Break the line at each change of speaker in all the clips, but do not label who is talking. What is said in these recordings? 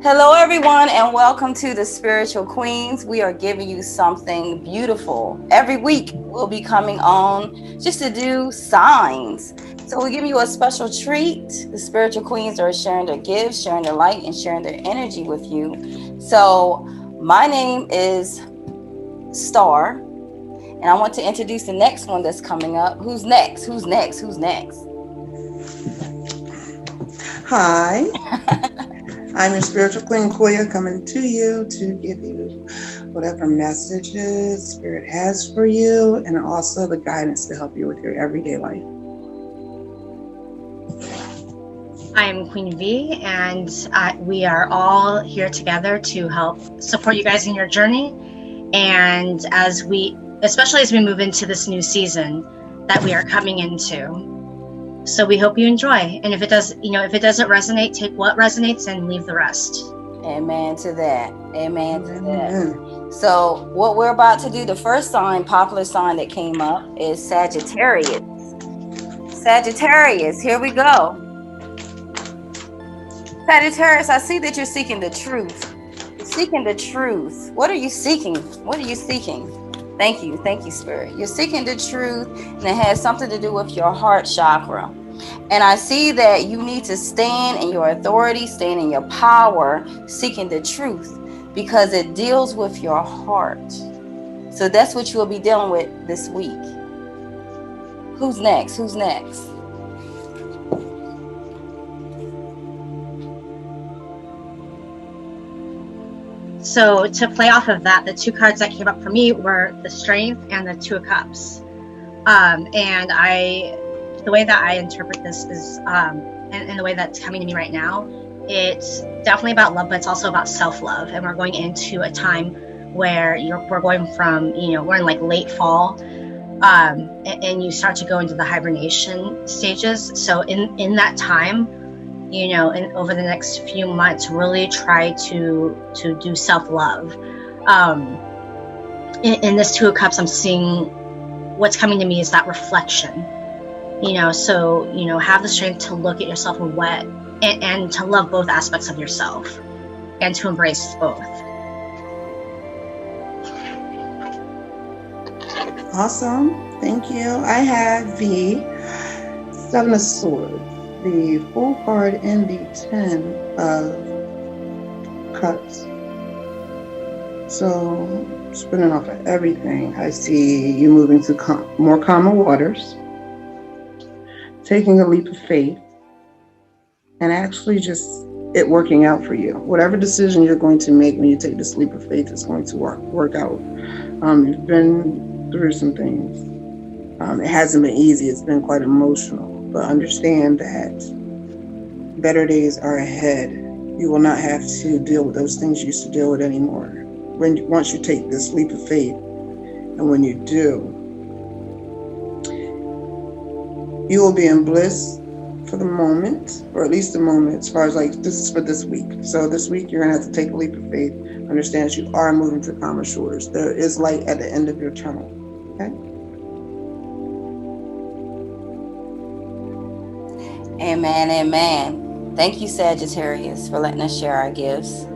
Hello, everyone, and welcome to the Spiritual Queens. We are giving you something beautiful. Every week, we'll be coming on just to do signs. So, we're giving you a special treat. The Spiritual Queens are sharing their gifts, sharing their light, and sharing their energy with you. So, my name is Star, and I want to introduce the next one that's coming up. Who's next? Who's next? Who's next?
Hi, I'm your spiritual queen, Koya, coming to you to give you whatever messages Spirit has for you and also the guidance to help you with your everyday life.
I'm Queen V, and we are all here together to help support you guys in your journey. And especially as we move into this new season that we are coming into. So we hope you enjoy. And if it doesn't resonate, take what resonates and leave the rest.
Amen to that. Amen to that. So what we're about to do, the first popular sign that came up is Sagittarius. Sagittarius, here we go. Sagittarius, I see that you're seeking the truth. You're seeking the truth. What are you seeking? What are you seeking? Thank you, Spirit. You're seeking the truth, and it has something to do with your heart chakra. And I see that you need to stand in your authority, stand in your power, seeking the truth, because it deals with your heart. So that's what you'll be dealing with this week. Who's next? Who's next?
So to play off of that, the two cards that came up for me were the Strength and the Two of Cups. The way that I interpret this is, and the way that's coming to me right now, it's definitely about love, but it's also about self-love. And we're going into a time where we're going from, we're in like late fall, and you start to go into the hibernation stages. So in that time, and over the next few months, really try to do self-love. In this Two of Cups, I'm seeing what's coming to me is that reflection. So have the strength to look at yourself and to love both aspects of yourself and to embrace both.
Awesome. Thank you. I have the Seven of Swords, the Fool card, and the Ten of Cups. So, spinning off of everything, I see you moving to more calmer waters, taking a leap of faith, and actually just it working out for you. Whatever decision you're going to make when you take this leap of faith is going to work out. You've been through some things. It hasn't been easy. It's been quite emotional. But understand that better days are ahead. You will not have to deal with those things you used to deal with anymore. Once you take this leap of faith, and when you do, you will be in bliss for the moment, or at least the moment, as far as like this is for this week. So this week you're gonna have to take a leap of faith. Understand that you are moving to calmer shores. There is light at the end of your tunnel. Okay.
Amen, amen. Thank you, Sagittarius, for letting us share our gifts.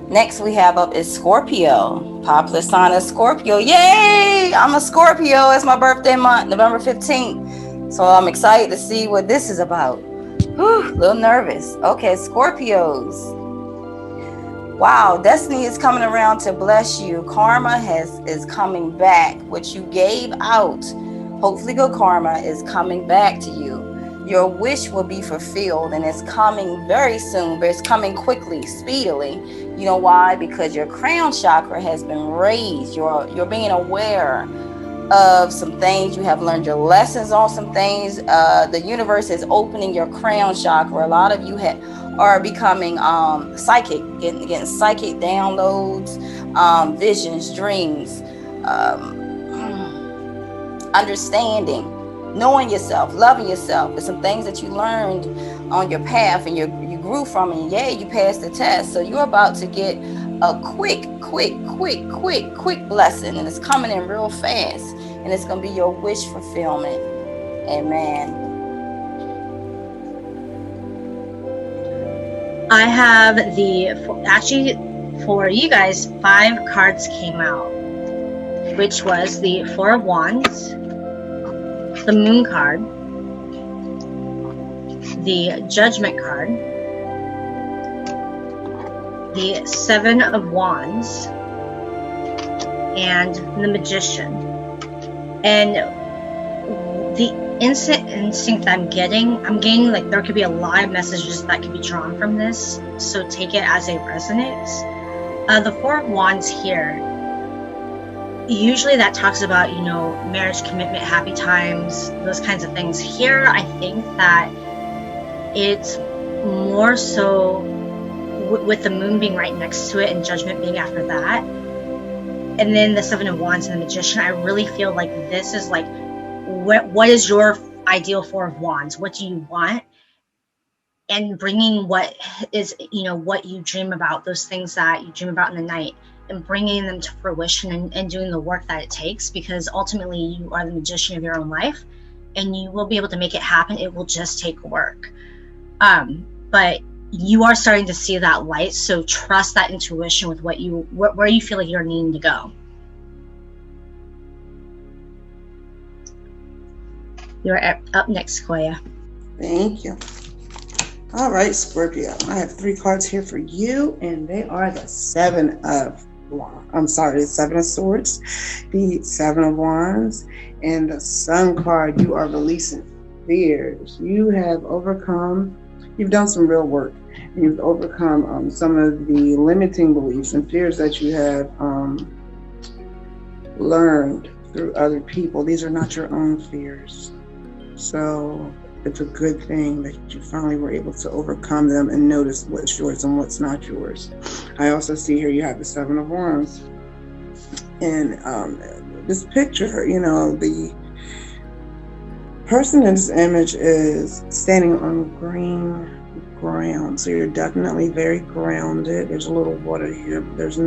Next we have up is Scorpio. Popular sign of Scorpio. Yay! I'm a Scorpio. It's my birthday month, November 15th. So I'm excited to see what this is about. Whew, a little nervous. Okay, Scorpios. Wow, destiny is coming around to bless you. Karma is coming back. What you gave out, hopefully good karma, is coming back to you. Your wish will be fulfilled, and it's coming very soon, but it's coming quickly, speedily. You know why? Because your crown chakra has been raised. You're being aware of some things. You have learned your lessons on some things. The universe is opening your crown chakra. A lot of you are becoming psychic, getting psychic downloads, visions, dreams, understanding. Knowing yourself, loving yourself. There's some things that you learned on your path and you grew from, and you passed the test. So you're about to get a quick blessing, and it's coming in real fast, and it's going to be your wish fulfillment. Amen.
I have actually for you guys, 5 cards came out, which was the Four of Wands, the Moon card, the Judgment card, the Seven of Wands, and the Magician. And the instinct I'm getting like there could be a lot of messages that could be drawn from this, so take it as it resonates. The Four of Wands here, usually that talks about, you know, marriage, commitment, happy times, those kinds of things. Here I think that it's more so with the Moon being right next to it and Judgment being after that, and then the Seven of Wands and the Magician. I really feel like this is like, what is your ideal Four of Wands? What do you want? And bringing what is, you know, what you dream about, those things that you dream about in the night, and bringing them to fruition and doing the work that it takes, because ultimately you are the magician of your own life and you will be able to make it happen. It will just take work. But you are starting to see that light, so trust that intuition with where you feel like you're needing to go. You're up next, Koya.
Thank you. All right, Scorpio. I have 3 cards here for you, and they are the Seven of Swords, the Seven of Wands, and the Sun card. You are releasing fears. You have overcome, you've done some real work. You've overcome some of the limiting beliefs and fears that you have learned through other people. These are not your own fears. So it's a good thing that you finally were able to overcome them and notice what's yours and what's not yours. I also see here you have the Seven of Wands. And this picture, you know, the person in this image is standing on green ground. So you're definitely very grounded. There's a little water here, but there's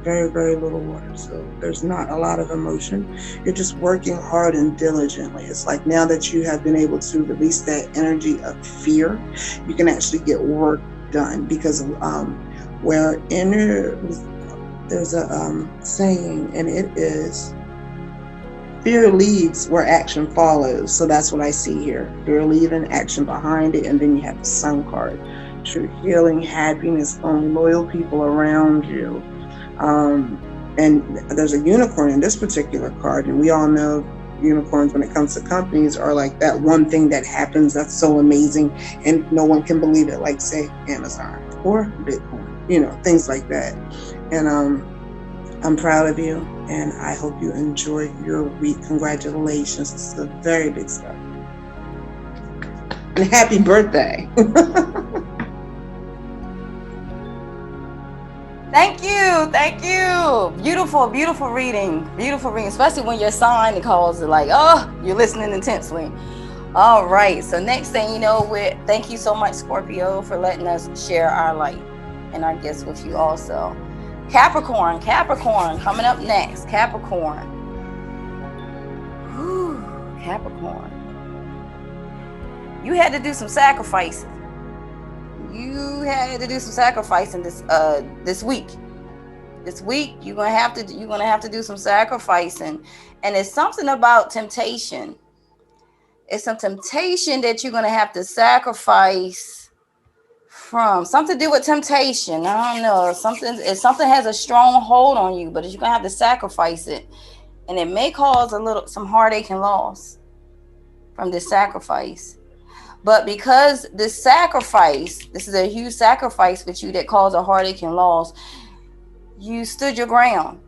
very, very little water. So there's not a lot of emotion. You're just working hard and diligently. It's like now that you have been able to release that energy of fear, you can actually get work done, because there's a saying, and it is, fear leads where action follows. So that's what I see here. Fear leaving, action behind it, and then you have the Sun card. True healing, happiness, only loyal people around you. And there's a unicorn in this particular card, and we all know unicorns, when it comes to companies, are like that one thing that happens that's so amazing and no one can believe it, like say Amazon or Bitcoin, you know, things like that. And I'm proud of you, and I hope you enjoy your week. Congratulations. This is a very big step. And happy birthday.
Thank you. Beautiful reading, especially when your sign calls it, like, oh, you're listening intensely. All right, so next thing you know, thank you so much, Scorpio, for letting us share our light and our gifts with you also. Capricorn coming up next. Capricorn. Whew, Capricorn. You had to do some sacrificing. You had to do some sacrificing this week. This week you're gonna have to do some sacrificing, and it's something about temptation. It's some temptation that you're gonna have to sacrifice from. Something to do with temptation. I don't know. If something has a strong hold on you, but you're gonna have to sacrifice it, and it may cause some heartache and loss from this sacrifice. But because this is a huge sacrifice with you that caused a heartache and loss, you stood your ground.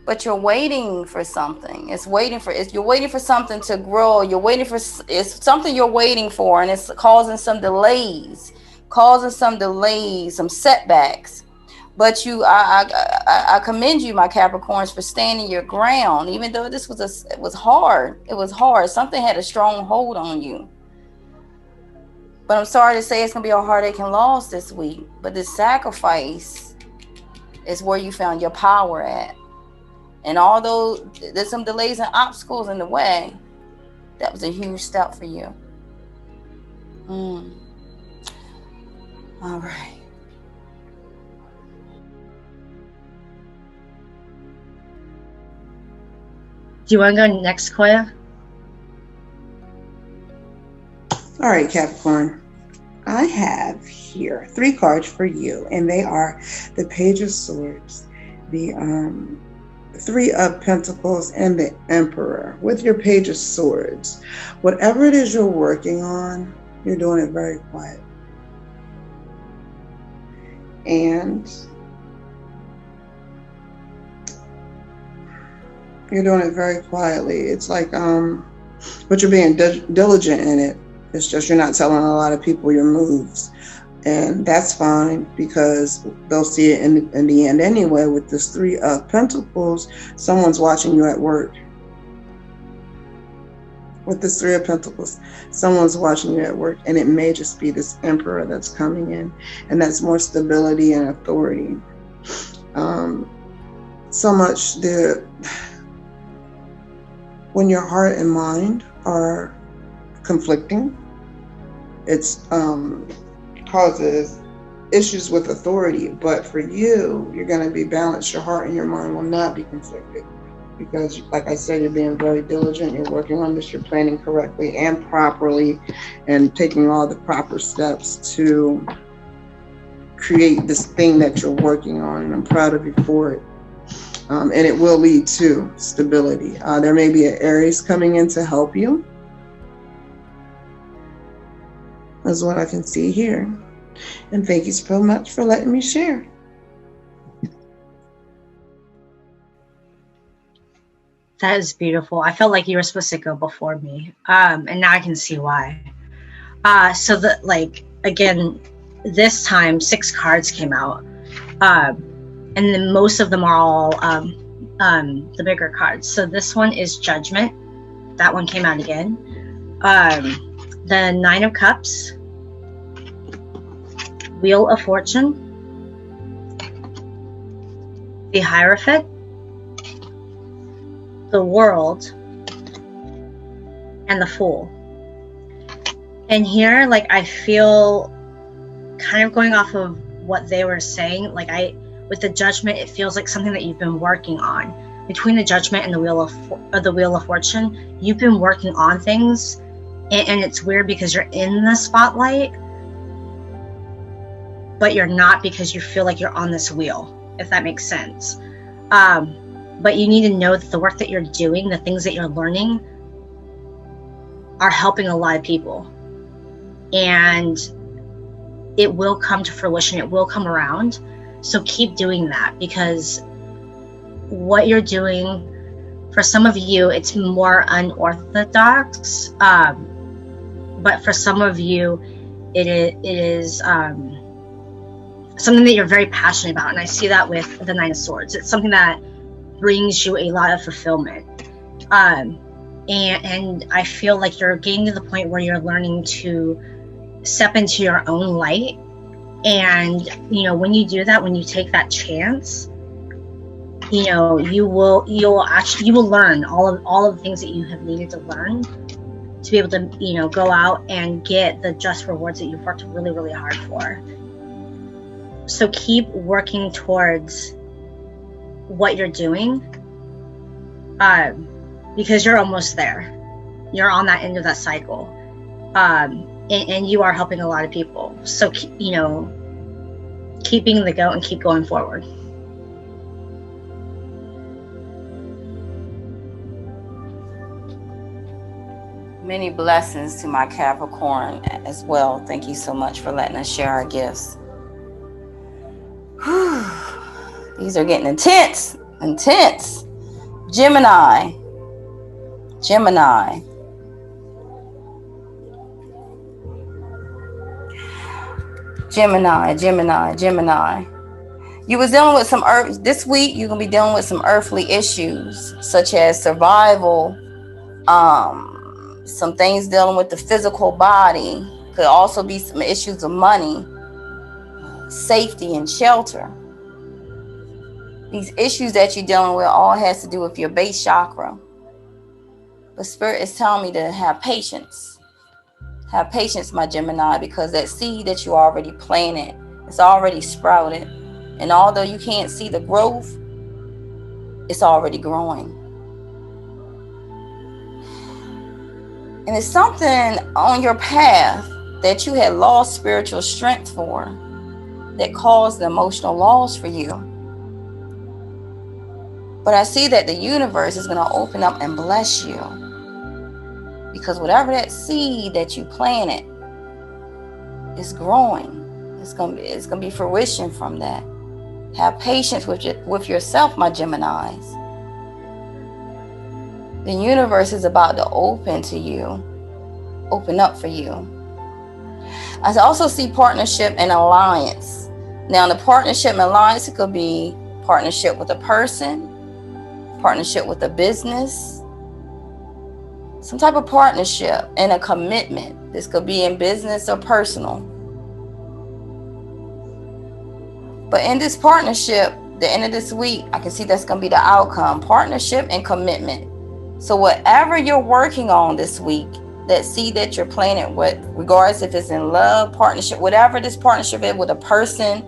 But you're waiting for something. You're waiting for something to grow. It's something you're waiting for, and it's causing some delays, some setbacks. But I commend you, my Capricorns, for standing your ground, even though it was hard. It was hard. Something had a strong hold on you. But I'm sorry to say it's going to be a heartache and loss this week. But this sacrifice is where you found your power at. And although there's some delays and obstacles in the way, that was a huge step for you. All right.
Do you want to go next, Koya?
All right, Capricorn. I have here 3 cards for you, and they are the Page of Swords, the 3 of Pentacles, and the Emperor. With your Page of Swords, whatever it is you're working on, you're doing it very quiet. And you're doing it very quietly. It's like, but you're being diligent in it. It's just you're not telling a lot of people your moves. And that's fine, because they'll see it in the end anyway. With this 3 of Pentacles, someone's watching you at work. With this 3 of Pentacles, someone's watching you at work, and it may just be this Emperor that's coming in, and that's more stability and authority. So much when your heart and mind are conflicting, it's causes issues with authority. But for you, you're going to be balanced. Your heart and your mind will not be conflicted, because, like I said, you're being very diligent. You're working on this. You're planning correctly and properly, and taking all the proper steps to create this thing that you're working on. And I'm proud of you for it. And it will lead to stability. There may be an Aries coming in to help you. That's what I can see here. And thank you so much for letting me share.
That is beautiful. I felt like you were supposed to go before me. And now I can see why. So again, this time 6 cards came out. And then most of them are all the bigger cards. So this one is Judgment. That one came out again. The 9 of Cups, Wheel of Fortune, the Hierophant, the World, and the Fool. And here, I feel, kind of going off of what they were saying, with the Judgment, it feels like something that you've been working on. Between the Judgment and the Wheel of Fortune, you've been working on things, and it's weird because you're in the spotlight, but you're not, because you feel like you're on this wheel, if that makes sense. But you need to know that the work that you're doing, the things that you're learning, are helping a lot of people, and it will come to fruition. It will come around. So keep doing that, because what you're doing, for some of you, it's more unorthodox. But for some of you, it is something that you're very passionate about. And I see that with the 9 of Swords. It's something that brings you a lot of fulfillment. And I feel like you're getting to the point where you're learning to step into your own light. And, when you do that, when you take that chance, you will learn all of the things that you have needed to learn to be able to, go out and get the just rewards that you've worked really, really hard for. So keep working towards what you're doing, because you're almost there. You're on that end of that cycle. And you are helping a lot of people. So, keep being the goat and keep going forward.
Many blessings to my Capricorn as well. Thank you so much for letting us share our gifts. Whew. These are getting intense. Gemini. You was dealing with this week. You're gonna be dealing with some earthly issues, such as survival, some things dealing with the physical body. Could also be some issues of money, safety, and shelter. These issues that you're dealing with all has to do with your base chakra. But Spirit is telling me to have patience. Have patience, my Gemini, because that seed that you already planted, it's already sprouted. And although you can't see the growth, it's already growing. And it's something on your path that you had lost spiritual strength for, that caused the emotional loss for you. But I see that the universe is going to open up and bless you. Because whatever that seed that you planted is growing. It's going to be fruition from that. Have patience with yourself, my Geminis. The universe is about to open up for you. I also see partnership and alliance. Now, in the partnership and alliance, it could be partnership with a person, partnership with a business, some type of partnership and a commitment. This could be in business or personal. But in this partnership, the end of this week, I can see that's going to be the outcome. Partnership and commitment. So whatever you're working on this week, that seed that you're planting with, regardless if it's in love, partnership, whatever this partnership is with a person,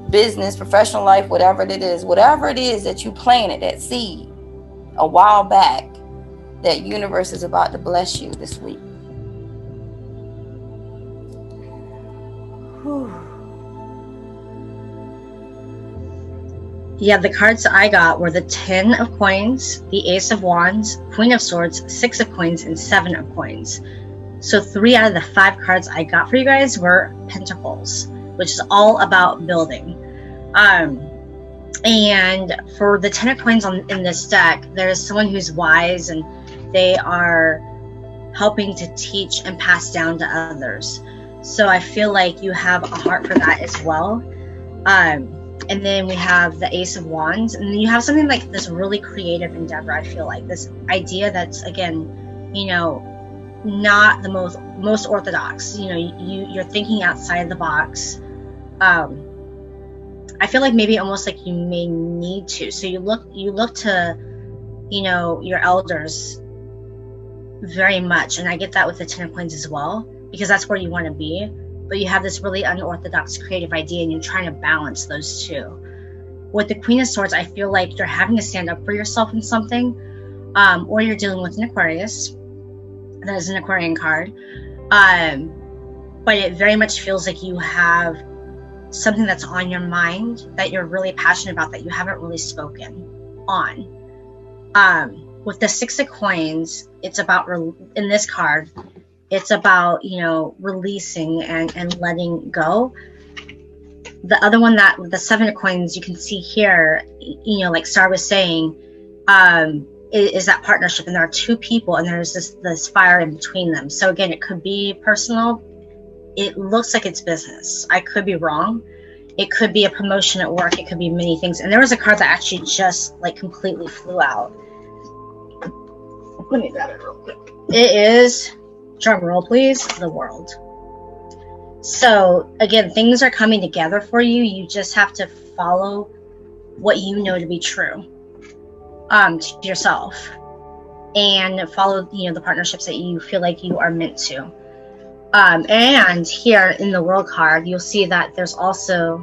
business, professional life, whatever it is that you planted, that seed a while back, that universe is about to bless you this week. Whew.
Yeah, the cards I got were the 10 of coins, the Ace of Wands, Queen of Swords, 6 of coins, and 7 of coins. So 3 out of the 5 cards I got for you guys were Pentacles, which is all about building. And for the 10 of coins in this deck, there's someone who's wise and they are helping to teach and pass down to others. So I feel like you have a heart for that as well. And then we have the Ace of Wands, and then you have something like this really creative endeavor. I feel like this idea that's, again, not the most orthodox. You're thinking outside the box. I feel like maybe almost like you may need to. So you look to, your elders very much, and I get that with the 10 of coins as well, because that's where you want to be. But you have this really unorthodox creative idea and you're trying to balance those two. With the Queen of Swords, I feel like you're having to stand up for yourself in something, or you're dealing with an Aquarius. That is an Aquarian card. But it very much feels like you have something that's on your mind that you're really passionate about that you haven't really spoken on. With the 6 of coins, it's about, in this card, it's about, releasing and letting go. The other one, that the 7 of coins, you can see here, like Star was saying, is that partnership. And there are 2 people and there's this fire in between them. So again, it could be personal. It looks like it's business. I could be wrong. It could be a promotion at work. It could be many things. And there was a card that actually just completely flew out. Let me grab it real quick. It is, drum roll please, the World. So again, things are coming together for you. You just have to follow what you know to be true to yourself, and follow the partnerships that you feel like you are meant to. And here in the World card, you'll see that there's also,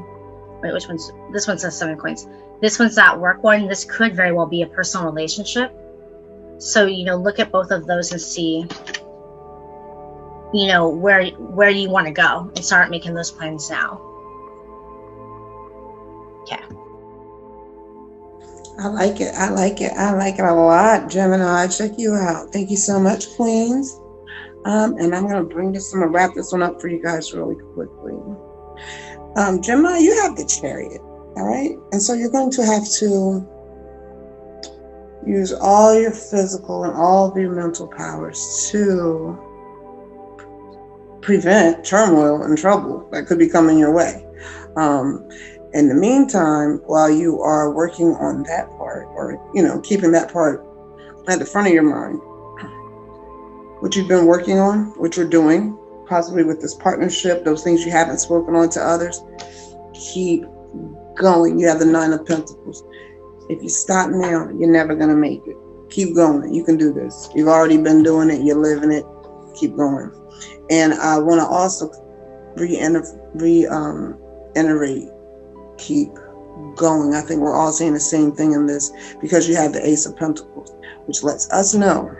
wait, which one's, this one says 7 coins. This one's that work one. This could very well be a personal relationship. So, look at both of those and see, where you want to go and start making those plans now. Okay.
I like it. I like it a lot, Gemini. Check you out. Thank you so much, Queens. And I'm going to I'm going to wrap this one up for you guys really quickly. Gemini, you have the Chariot, all right? And so you're going to have to use all your physical and all of your mental powers to prevent turmoil and trouble that could be coming your way. In the meantime, while you are working on that part, or, keeping that part at the front of your mind, what you've been working on, what you're doing, possibly with this partnership, those things you haven't spoken on to others, keep going. You have the 9 of Pentacles. If you stop now, you're never going to make it. Keep going. You can do this. You've already been doing it. You're living it. Keep going. And I want to also reiterate, keep going. I think we're all saying the same thing in this, because you have the Ace of Pentacles, which lets us know,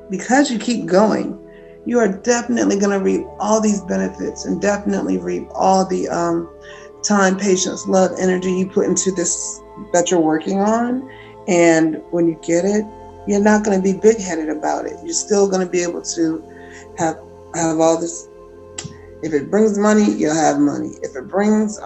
because you keep going, you are definitely going to reap all these benefits, and definitely reap all the time, patience, love, energy you put into this that you're working on. And when you get it, you're not going to be big-headed about it. You're still going to be able to have all this. If it brings money, you'll have money. If it brings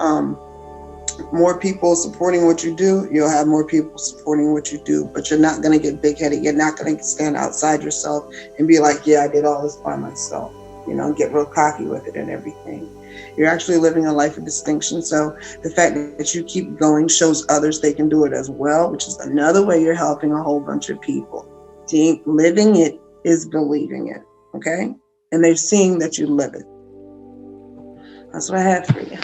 more people supporting what you do, you'll have more people supporting what you do. But you're not going to get big-headed. You're not going to stand outside yourself and be like, yeah, I did all this by myself. You know, get real cocky with it and everything. You're actually living a life of distinction. So the fact that you keep going shows others they can do it as well, which is another way you're helping a whole bunch of people. See, living it is believing it, okay? And they're seeing that you live it. That's what I have for you.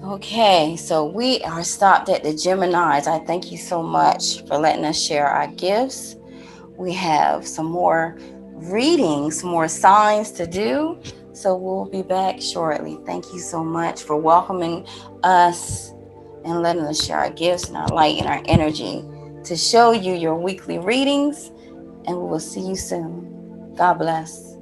Okay, so we are stopped at the Geminis. I thank you so much for letting us share our gifts. We have some more readings, more signs to do. So we'll be back shortly. Thank you so much for welcoming us and letting us share our gifts and our light and our energy to show you your weekly readings. And we will see you soon. God bless.